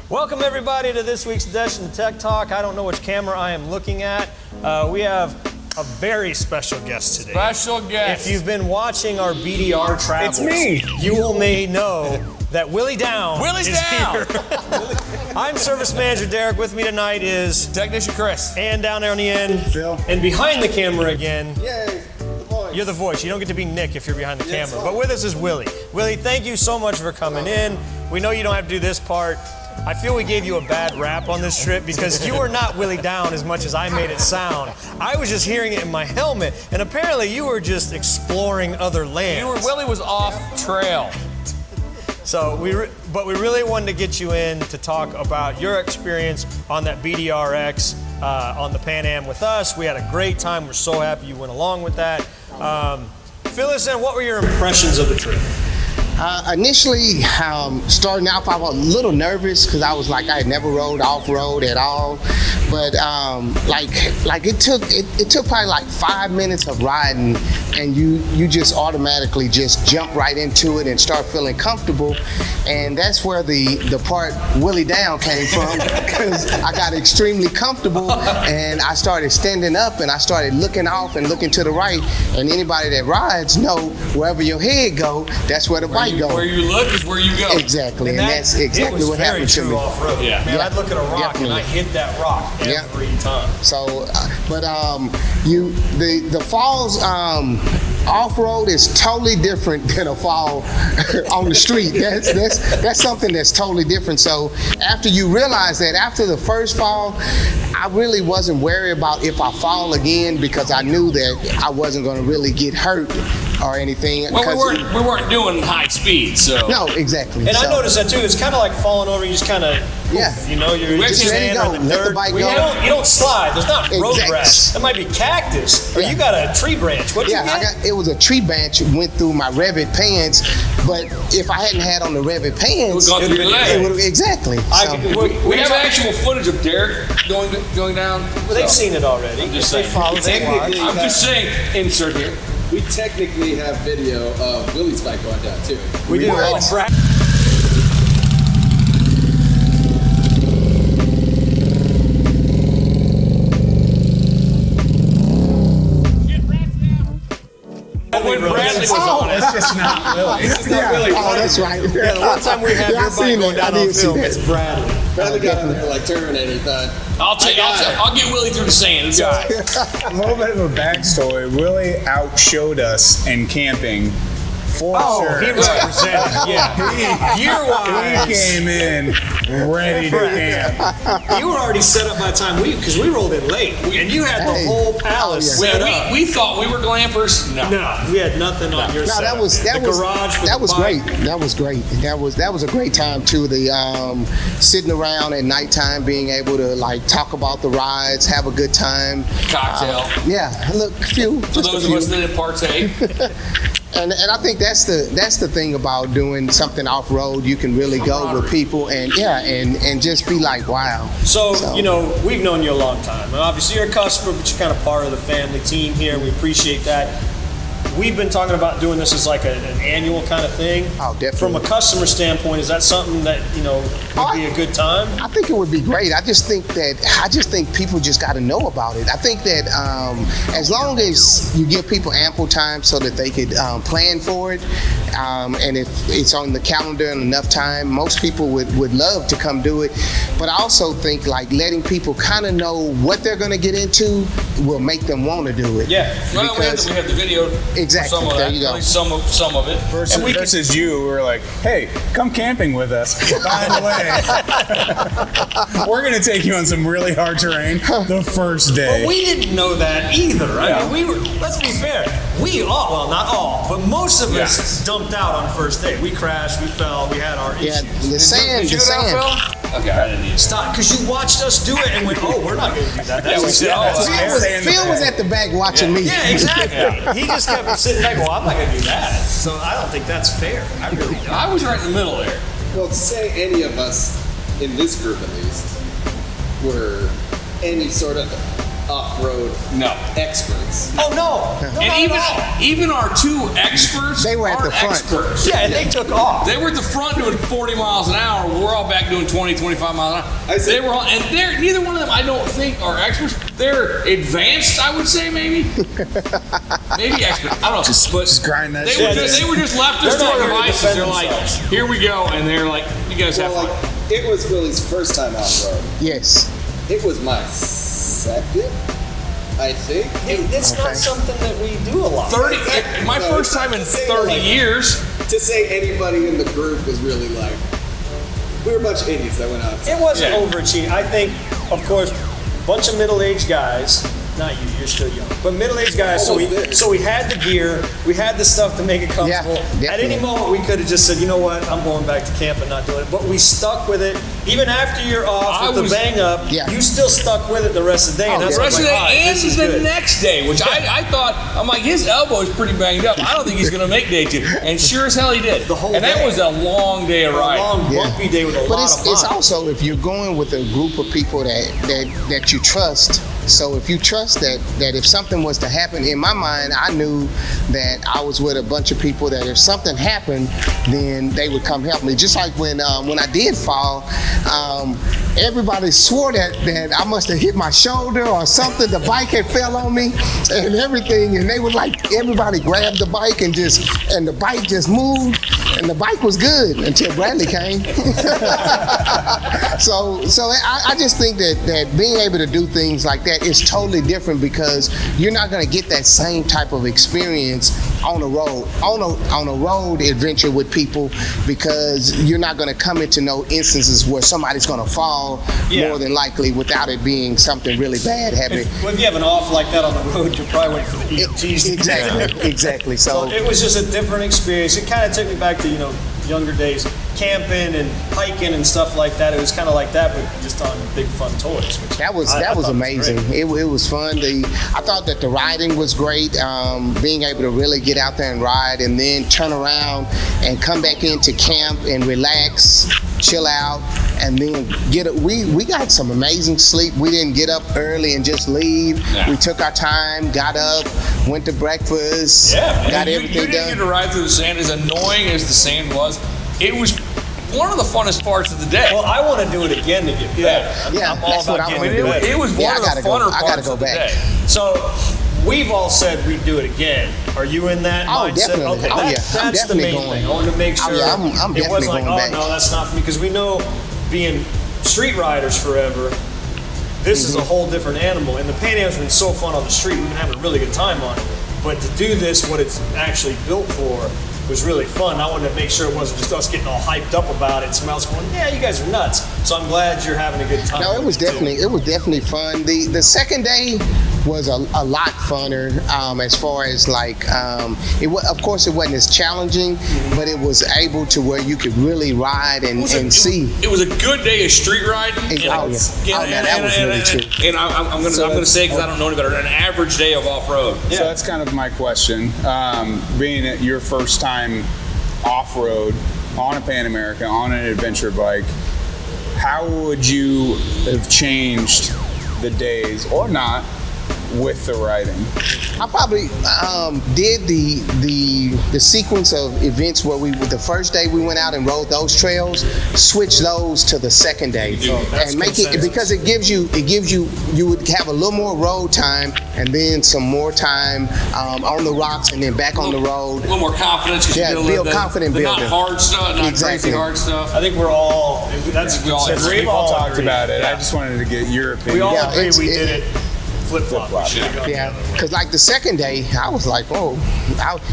Welcome everybody to this week's edition of Tech Talk. I don't know which camera I am looking at. We have a very special guest today. Special guest. If you've been watching our BDR travels, it's me. You may know that Willie Down Willie's is down. here. I'm Service Manager Derek. With me tonight is Technician Chris. And down there on the end, Phil. And behind the camera again. Yay, the voice. You're the voice. You don't get to be Nick if you're behind the camera. But with us is Willie. Willie, thank you so much for coming in. We know you don't have to do this part. I feel we gave you a bad rap on this trip because you were not Willie Down as much as I made it sound. I was just hearing it in my helmet, and apparently you were just exploring other lands. Willie was off trail. So we really wanted to get you in to talk about your experience on that BDRX on the Pan Am with us. We had a great time. We're so happy you went along with that. Fill us in. What were your impressions of the trip? Initially, starting out, I was a little nervous because I was like, I had never rode off-road at all. But it took probably like 5 minutes of riding, and you just automatically just jump right into it and start feeling comfortable. And that's where the part Willie Down came from, because I got extremely comfortable and I started standing up and I started looking off and looking to the right. And anybody that rides know wherever your head go, that's where the bike goes. Where you look is where you go. Exactly, and that's exactly what happened to me. Off-road. Yeah. Man, I'd look at a rock and I hit that rock every time. So, the falls off-road is totally different than a fall on the street. That's something that's totally different. So after you realize that, after the first fall, I really wasn't worried about if I fall again, because I knew that I wasn't going to really get hurt or anything. Well, we weren't doing high speed, so. No, exactly. And I noticed that too. It's kind of like falling over. You just kind of, you know, you're just standing on the dirt. You don't slide. There's not road grass. That might be cactus, or you got a tree branch. What you get? It was a tree branch. Went through my Revit pants, but if I hadn't had on the Revit pants, it would have gone through exactly. We have actual footage of Derek going down. Well, they've seen it already. I'm just saying. I'm just saying. Insert here. We technically have video of Willie's bike going down too. We do. When Bradley was on it. That's just not Willie. It's not Willie. Oh, that's right. Yeah, the one time we had your bike going down on film, it's Bradley. Bradley got in there like Terminator. I'll get Willie through the sand. It's all right. A little bit of a backstory. Willie outshowed us in camping for sure. He represented. Yeah. Year-wise. He came in ready to camp. You were already set up by the time because we rolled in late, and you had the whole palace set up. We thought we were glampers. No, we had nothing on your side. That was great. That was great. That was a great time too. The sitting around at nighttime, being able to like talk about the rides, have a good time. Cocktail. Look, few. For those of us that didn't partake. And I think that's the thing about doing something off road. You can really go with people and just be like, wow. So you know, we've known you a long time. And obviously you're a customer, but you're kind of part of the family team here. We appreciate that. We've been talking about doing this as like an annual kind of thing. Oh, definitely. From a customer standpoint, is that something that would be a good time? I think it would be great. I just think people just got to know about it. I think that as long as you give people ample time so that they could plan for it, and if it's on the calendar and enough time, most people would love to come do it. But I also think like letting people kind of know what they're going to get into will make them want to do it. Yeah. Well, we have the video. Exactly. Some of there that, you go. some of it. Versus you, we were like, hey, come camping with us. By the way, we're going to take you on some really hard terrain the first day. But we didn't know that either. I mean, let's be fair. We all, well, not all, but most of us dumped out on first day. We crashed, we fell, we had our Yeah, issues. the sand, the sand. Okay, I didn't need Stop, because you watched us do it and went, oh, we're not going to do that. Yeah, we said, that's Phil was at the back watching me. Yeah, exactly. He just kept sitting back, well, I'm not going to do that. So I don't think that's fair. I really don't. I was right in the middle there. Well, to say any of us in this group at least were any sort of off-road experts. Oh, no. And even our two experts They were at the aren't front. experts. Yeah, and they took off. They were at the front doing 40 miles an hour. We're all back doing 20, 25 miles an hour. I see. They were all, and neither one of them, I don't think, are experts. They're advanced, I would say, maybe. Maybe experts. I don't know. Just grind that They shit. were just left us They're to not our here to devices. defend They're like, themselves. here we go. And they're like, you guys have Well, fun. like, it was Willie's first time off-road. Yes. It was my second, I think. It's not something that we do a lot. 30, my first time in 30 years. To say anybody in the group was really like, we were a bunch of idiots that went out. It wasn't Yeah. overachieving. I think, of course, a bunch of middle-aged guys. Not you, you're still young. But middle-aged guys, so we had the gear, we had the stuff to make it comfortable. Yeah, At any definitely. moment, we could have just said, you know what, I'm going back to camp and not doing it. But we stuck with it. Even after you're off with the bang up, Yeah. you still stuck with it the rest of the day. Oh, And that's The rest of like, the all right, day and this is the good. next day, which I thought, I'm like, his elbow is pretty banged up. I don't think he's going to make day two. And sure as hell he did. The whole and that day. was a long day of A riding. long, bumpy day with a But lot it's, of it's fun. also if you're going with a group of people that you trust. So if you trust that if something was to happen, in my mind, I knew that I was with a bunch of people that if something happened, then they would come help me. Just like when I did fall, everybody swore that I must have hit my shoulder or something. The bike had fell on me and everything, and they would like everybody grabbed the bike and the bike just moved, and the bike was good until Bradley came. So I just think that being able to do things like that is totally different because you're not going to get that same type of experience on a road adventure with people, because you're not going to come into no instances where somebody's going to fall more than likely without it being something really bad happening. If you have an off like that on the road, you're probably waiting for the EMTs to get there. Exactly. So It was just a different experience. It kind of took me back to, younger days, camping and hiking and stuff like that. It was kind of like that, but just on big fun toys. Which that was I thought amazing. great. It was fun. I thought that the riding was great. Being able to really get out there and ride, and then turn around and come back into camp and relax, chill out, and then we got some amazing sleep. We didn't get up early and just leave. Yeah. We took our time, got up, went to breakfast, Yeah, got you everything didn't get done. to ride through the sand. As annoying as the sand was, it was one of the funnest parts of the day. Well, I want to do it again to get better. Yeah, I'm all that's what about I getting wanna do. better. It was Yeah, one I of the gotta go. funner I gotta parts go of the back. day. So we've all said we'd do it again. Are you in that Oh, mindset? definitely. Okay, Oh, yeah. I'm that's the definitely main going. thing. I wanted to make Oh, sure yeah, I'm it definitely wasn't like, going back. no, that's not for me, because we know being street riders forever, this is a whole different animal. And the Pan Am's been so fun on the street. We've been having a really good time on it. But to do this, what it's actually built for, was really fun. I wanted to make sure it wasn't just us getting all hyped up about it and someone else going, yeah, you guys are nuts. So I'm glad you're having a good time. No, it was with definitely fun. The second day was a lot funner as far as like of course it wasn't as challenging, but it was able to where you could really ride and see. It was a good day of street riding. That was really true. And I'm gonna say, because I don't know any better, an average day of off road. So that's kind of my question. Being at your first time off-road on a Pan America, on an adventure bike, how would you have changed the days, or not, with the riding? I probably did the sequence of events where the first day we went out and rode those trails, switch those to the second day, that's and make it, consensus. because it gives you would have a little more road time and then some more time on the rocks and then back on the A road. little more confidence. 'Cause Yeah, you build confident the not building. hard stuff, not Exactly. crazy hard stuff. I think we're all, that's we all consensus. agree. We've all talked agree. about it. Yeah. I just wanted to get your opinion. We all Yeah, agree it's- we did it flip-flop. Yeah, because like the second day, I was like, oh,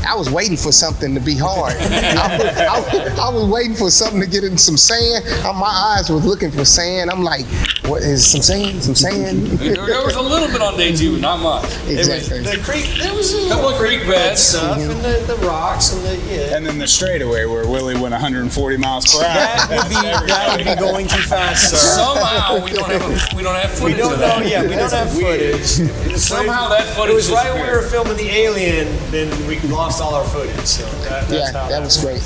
I was waiting for something to be hard. I was waiting for something to get in some sand. My eyes was looking for sand. I'm like, what is some sand? Some sand? There was a little bit on day 2, but not much. Exactly. The creek, there was a Couple of creek beds stuff, and the rocks, and And then the straightaway where Willie went 140 miles per hour. That would be going too fast, sir. Somehow we don't have footage. We don't know. Yeah, we don't have footage. Somehow that footage It was right when we were disappeared. filming the Alien, then we lost all our footage. So that's Yeah, how that was great.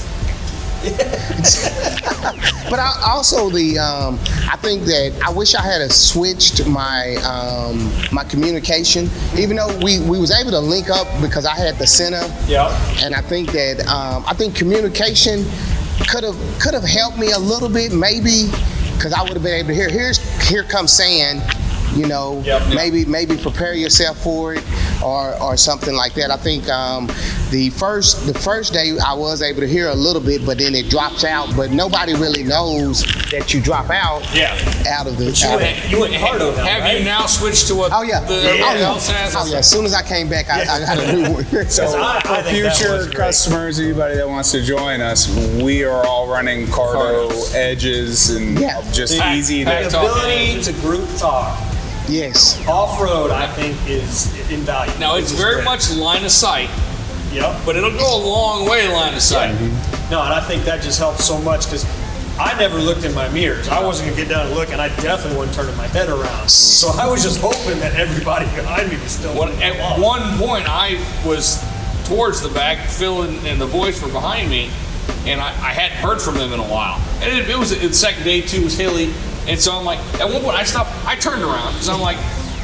But I also I think that I wish I had switched my my communication. Even though we was able to link up because I had the center. Yeah. And I think that I think communication could have helped me a little bit, maybe, because I would have been able to hear. Here comes sand. You know, Yep. maybe prepare yourself for it, or something like that. I think the first day I was able to hear a little bit, but then it drops out. But nobody really knows that you drop out. Yeah. Out of the. You went harder now, Have right? you now switched to what Oh yeah. else has? Oh yeah. As soon as I came back, I got a new one. So I for think that was future great. customers, anybody that wants to join us, we are all running Cardo edges and Yeah. just The- easy The to. ability to group talk Yes. off-road, I think, is invaluable. Now it's Which is very great. much line of sight, Yep. but it'll go a long way line of sight. No, and I think that just helps so much because I never looked in my mirrors. I wasn't gonna get down and look, and I definitely wasn't turning my head around. So I was just hoping that everybody behind me was still. At one point, I was towards the back, Phil and the boys were behind me, and I hadn't heard from them in a while. And it was the second day too, was hilly, and so I'm like, at one point I stopped, I turned around because I'm like,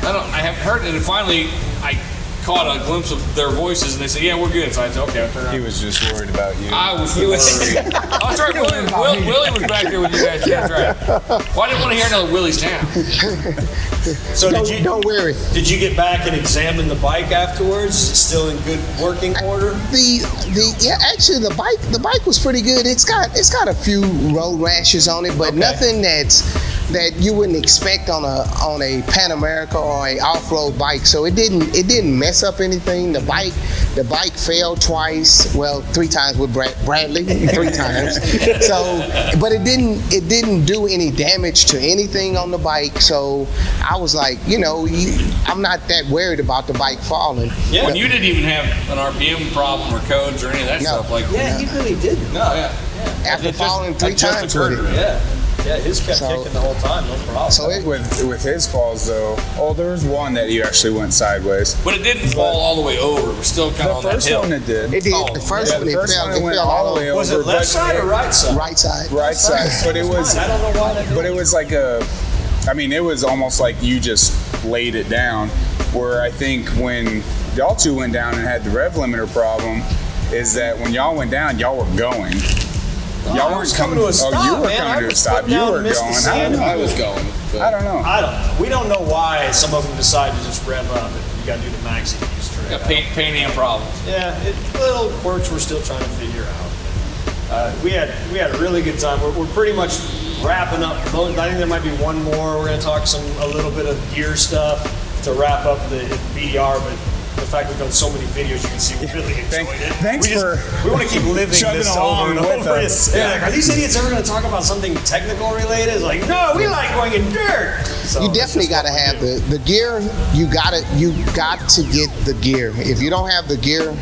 I haven't heard it, and finally I caught a glimpse of their voices, and they said, "Yeah, we're good." So I said, "Okay, I'll turn around." He was just worried about you. I was worried. Oh, that's right. Willie was back there with you guys. Yeah, that's right. Well, I didn't want to hear another Willie's Town. So Don't worry. did you get back and examine the bike afterwards? Still in good working order? Actually the bike was pretty good. It's got a few road rashes on it, but nothing that you wouldn't expect on a Pan America or a off-road bike. So it didn't mess up anything. The bike failed twice. Well, 3 times with Bradley, 3 times. So, but it didn't do any damage to anything on the bike. So I was like, I'm not that worried about the bike falling. Yeah. When you didn't even have an RPM problem or codes or any of that No. stuff like Yeah, he really didn't. No, yeah. After falling 3 just times with occurred to it. me. Yeah. Yeah, his kept So- kicking the whole time, no problem. So With his falls though, there was one that you actually went sideways. But it didn't fall all the way over. It was still kind of The on that first hill. one it did. it did. Oh, The first Yeah, one the it first fell. one it It went fell all the way over. Was it left but side or right side? right side. Right side, but it was. I don't know why that But it was like it was almost like you just laid it down. Where I think when y'all two went down and had the rev limiter problem, is that when y'all went down, y'all were going. Y'all I weren't was coming to a stop, Oh, you were man. I coming to a was stop. putting You down were Mr. going. Sand. I I was going. But don't know. I don't know. We don't know why some of them decide to just rev up and you gotta do the maxi use straight. Got pain and problems. Yeah, little quirks we're still trying to figure out. We had a really good time. We're pretty much wrapping up. I think there might be one more. We're gonna talk a little bit of gear stuff to wrap up the BDR, but the fact we've done so many videos, you can see we really enjoyed it. Thanks we want to keep living chugging this along over and with over. us. Yeah, like, are these idiots ever going to talk about something technical related? It's like, no, we like going in dirt. So You it's definitely just got to what we have do. the gear. You got to get the gear. If you don't have the gear,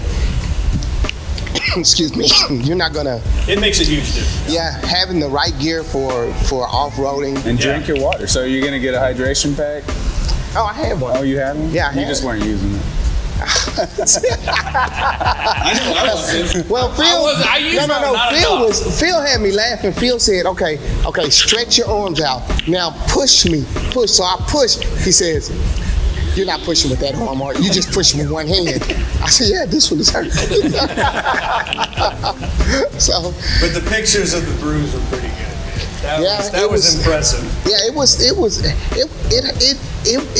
excuse me, you're not gonna. It makes a huge difference. Yeah, having the right gear for off-roading. And drink your water. So you're gonna get a hydration pack? Oh, I have one. Oh, you have one? Yeah, I You have just it. weren't using it. I know I wasn't. Well, Phil, I used no, mine, not enough. Phil had me laughing. Phil said, okay, stretch your arms out. Now push me. So I pushed. He says, you're not pushing with that arm, are you? You just push with one hand. I said, yeah, this one is hurt. So, But the pictures of the bruise were pretty good. That Yeah, was impressive. yeah, it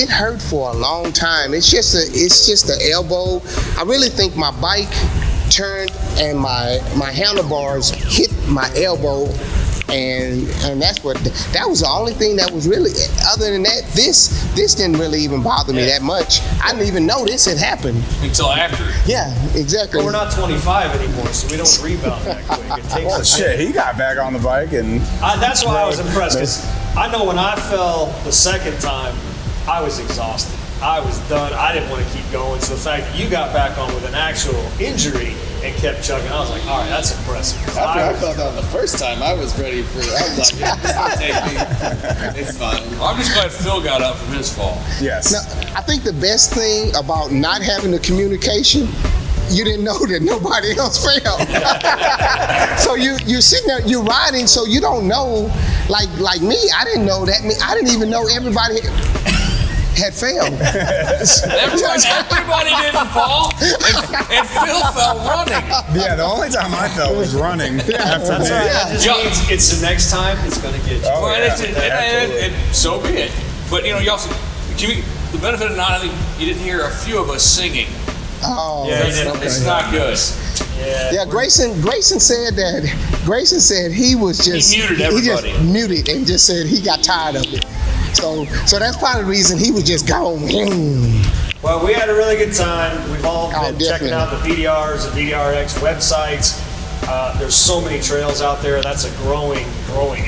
hurt for a long time. It's just the elbow. I really think my bike turned and my handlebars hit my elbow and that was the only thing that was really. Other than that, this didn't really even bother me that much. I didn't even know this had happened until after. Yeah, exactly. But we're not 25 anymore, so we don't rebound that quick. It takes Oh shit, he got back on the bike and. That's why I was impressed, because I know when I fell the second time, I was exhausted. I was done. I didn't want to keep going. So the fact that you got back on with an actual injury and kept chugging, I was like, all right, that's impressive. After I fell down the first time, I was ready for. I was like, yeah, this will take me. It's fine. I'm just glad Phil got up from his fall. Yes. Now, I think the best thing about not having the communication, you didn't know that nobody else failed. So you're sitting there, you're riding, so you don't know. Like me, I didn't know that. I didn't even know everybody had failed. Everybody didn't fall, and Phil fell running. Yeah, the only time I fell was running. After That's right. That just means it's the next time it's going to get you. Oh, Well, yeah. and so be it. But you also, the benefit of not having, you didn't hear a few of us singing. Oh, Yeah, that's yeah, okay. It's not good. Yeah, Grayson said that. Grayson said he was just muted He everybody. just muted and just said he got tired of it. So that's part of the reason he was just gone. Well, we had a really good time. We've all been checking definitely. out the BDRs and BDRX websites. There's so many trails out there. That's a growing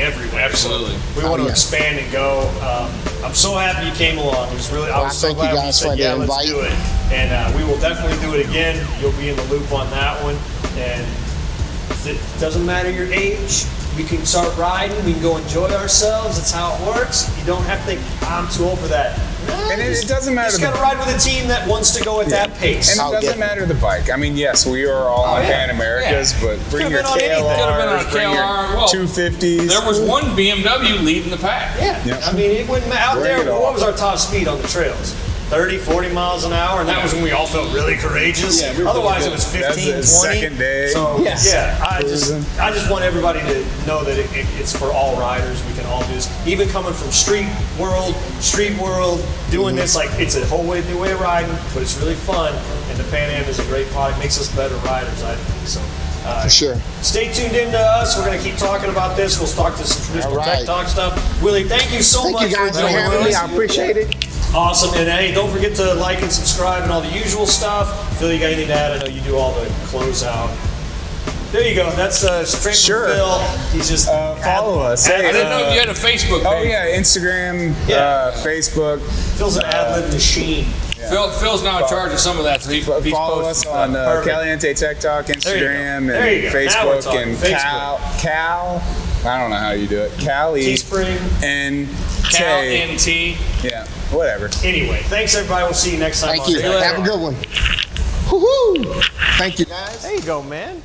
everywhere. Absolutely. We want to yeah. expand and go. I'm so happy you came along. It was really. I was so thank you glad when you guys said, for the yeah, let's invite. do it. And we will definitely do it again. You'll be in the loop on that one. And it doesn't matter your age. We can start riding. We can go enjoy ourselves. That's how it works. You don't have to think, I'm too old for that. And it doesn't matter. You just got to ride with a team that wants to go at that pace. And it doesn't matter the bike. I mean, yes, we are all on yeah. Pan Americas, but bring Could've your been on anything. Could've been on a KLRs, bring your KLR. Well, 250s. There was one BMW leading the pack. Yeah. Yep. I mean, it wouldn't matter. Out Bring there, it on. what was our top speed on the trails? 30, 40 miles an hour, and that was when we all felt really courageous. Yeah, we were Otherwise, it really was good. 15, That's 20. the second day. So, Yes. yeah, I Cruising. just want everybody to know that it's for all riders. We can all do this. Even coming from street world, doing this, like, it's a whole new way of riding, but it's really fun. And the Pan Am is a great product. Makes us better riders, I think. So, For sure. stay tuned in to us. We're going to keep talking about this. We'll talk to some traditional All tech right. talk stuff. Willie, thank you so Thank much you guys for for joining having me. us. I appreciate it. Awesome. And hey, don't forget to like and subscribe and all the usual stuff. Phil, you got anything to add? I know you do all the closeout. There you go. That's straight Sure. from Phil. He's just Follow us. I Hey, didn't know you had a Facebook Oh page. yeah, Instagram, Yeah. Facebook. Phil's an ad-lib machine. Phil's now in charge of some of that, so he's Follow us posting on stuff. Perfect. Caliente Tech Talk, Instagram, There you and go. Now we're Facebook, talking. and Facebook. Cal. I don't know how you do it. Cali Teespring. and Cal Tay. NT. Yeah, whatever. Anyway, thanks everybody. We'll see you next time. Thank on you. Daily. Have a good one. Woohoo! Thank you guys. There you go, man.